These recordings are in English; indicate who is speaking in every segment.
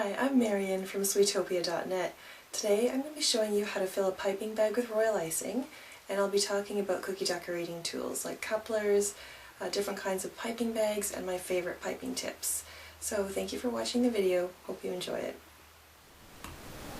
Speaker 1: Hi, I'm Marian from Sweetopia.net. Today I'm going to be showing you how to fill a piping bag with royal icing, and I'll be talking about cookie decorating tools like couplers, different kinds of piping bags, and my favorite piping tips. So thank you for watching the video. Hope you enjoy it.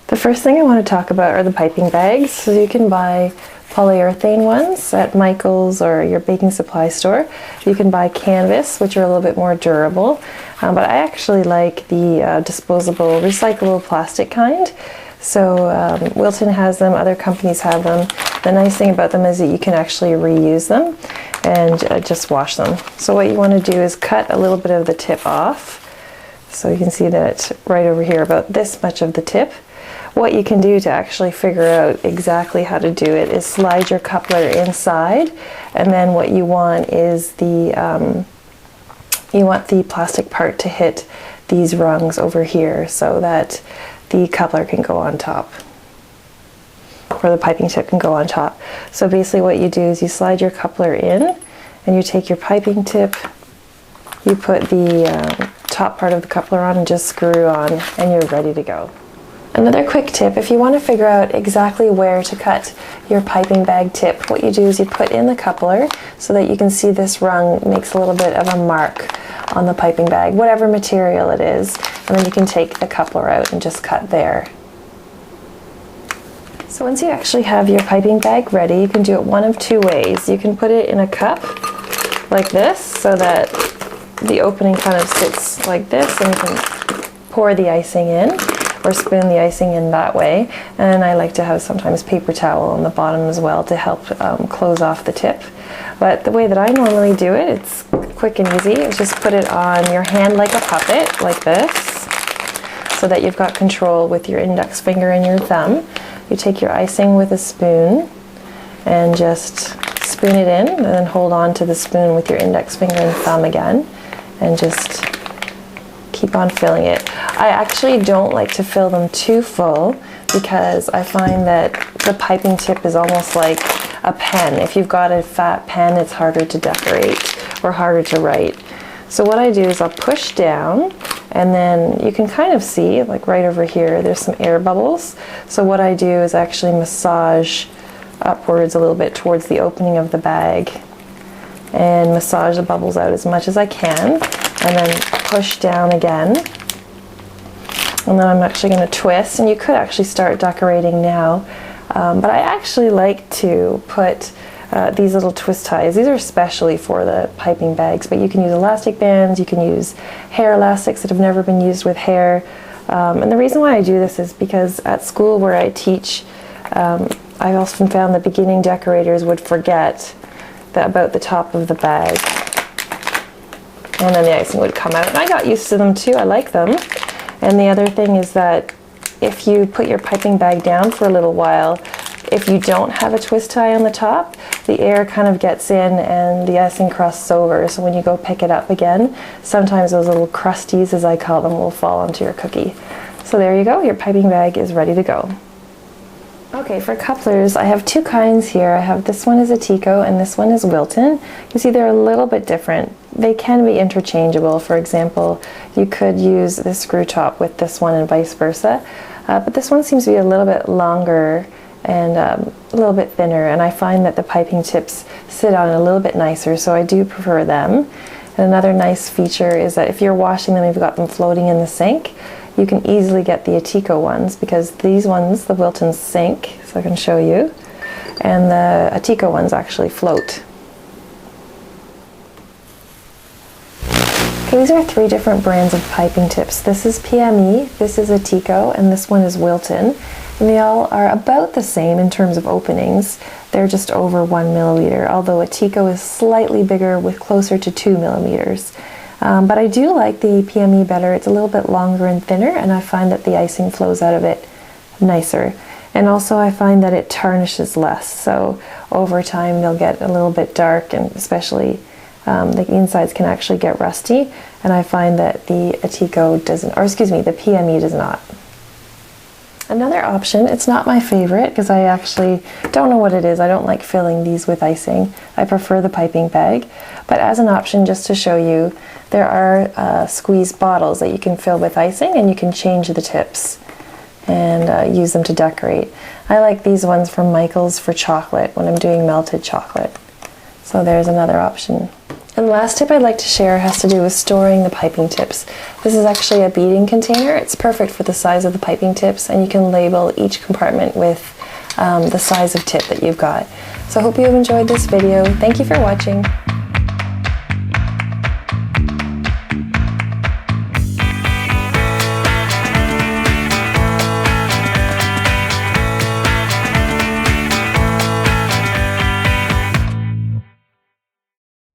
Speaker 2: The first thing I want to talk about are the piping bags. So you can buy polyurethane ones at Michael's or your baking supply store. You can buy canvas, which are a little bit more durable, but I actually like the disposable, recyclable plastic kind. So Wilton has them, other companies have them. The nice thing about them is that you can actually reuse them and just wash them. So what you want to do is cut a little bit of the tip off. So you can see that right over here, about this much of the tip. What you can do to actually figure out exactly how to do it is slide your coupler inside, and then what you want is the plastic part to hit these rungs over here so that the coupler can go on top, or the piping tip can go on top. So basically what you do is you slide your coupler in and you take your piping tip, you put the top part of the coupler on and just screw on, and you're ready to go. Another quick tip, if you want to figure out exactly where to cut your piping bag tip, what you do is you put in the coupler so that you can see this rung makes a little bit of a mark on the piping bag, whatever material it is, and then you can take the coupler out and just cut there. So once you actually have your piping bag ready, you can do it one of two ways. You can put it in a cup like this so that the opening kind of sits like this, and you can pour the icing in, or spoon the icing in that way. And I like to have sometimes paper towel on the bottom as well to help close off the tip. But the way that I normally do it, it's quick and easy. Is just put it on your hand like a puppet, like this, so that you've got control with your index finger and your thumb. You take your icing with a spoon and just spoon it in, and then hold on to the spoon with your index finger and thumb again, and just keep on filling it. I actually don't like to fill them too full because I find that the piping tip is almost like a pen. If you've got a fat pen, it's harder to decorate or harder to write. So what I do is I'll push down, and then you can kind of see, like right over here, there's some air bubbles. So what I do is actually massage upwards a little bit towards the opening of the bag and massage the bubbles out as much as I can, and then push down again. And then I'm actually going to twist, and you could actually start decorating now, but I actually like to put these little twist ties. These are especially for the piping bags, but you can use elastic bands, you can use hair elastics that have never been used with hair. And the reason why I do this is because at school where I teach, I often found that beginning decorators would forget about the top of the bag, and then the icing would come out. And I got used to them too, I like them. And the other thing is that if you put your piping bag down for a little while, if you don't have a twist tie on the top, the air kind of gets in and the icing crusts over. So when you go pick it up again, sometimes those little crusties, as I call them, will fall onto your cookie. So there you go, your piping bag is ready to go. Okay, for couplers, I have two kinds here. I have this one is a Tico and this one is Wilton. You see they're a little bit different. They can be interchangeable. For example, you could use this screw top with this one and vice versa. But this one seems to be a little bit longer and a little bit thinner, and I find that the piping tips sit on it a little bit nicer, so I do prefer them. And another nice feature is that if you're washing them, you've got them floating in the sink, you can easily get the Atico ones, because these ones, the Wiltons, sink, so I can show you, and the Atico ones actually float. Okay, these are three different brands of piping tips. This is PME, this is Atico, and this one is Wilton. And they all are about the same in terms of openings. They're just over 1 millimeter, although Atico is slightly bigger with closer to 2 millimeters. But I do like the PME better. It's a little bit longer and thinner, and I find that the icing flows out of it nicer. And also I find that it tarnishes less, so over time they'll get a little bit dark, and especially the insides can actually get rusty, and I find that the Atico doesn't, or excuse me, the PME does not. Another option, it's not my favorite because I actually don't know what it is. I don't like filling these with icing. I prefer the piping bag. But as an option, just to show you, there are squeeze bottles that you can fill with icing, and you can change the tips and use them to decorate. I like these ones from Michaels for chocolate when I'm doing melted chocolate. So there's another option. And the last tip I'd like to share has to do with storing the piping tips. This is actually a beading container. It's perfect for the size of the piping tips, and you can label each compartment with the size of tip that you've got. So I hope you have enjoyed this video. Thank you for watching.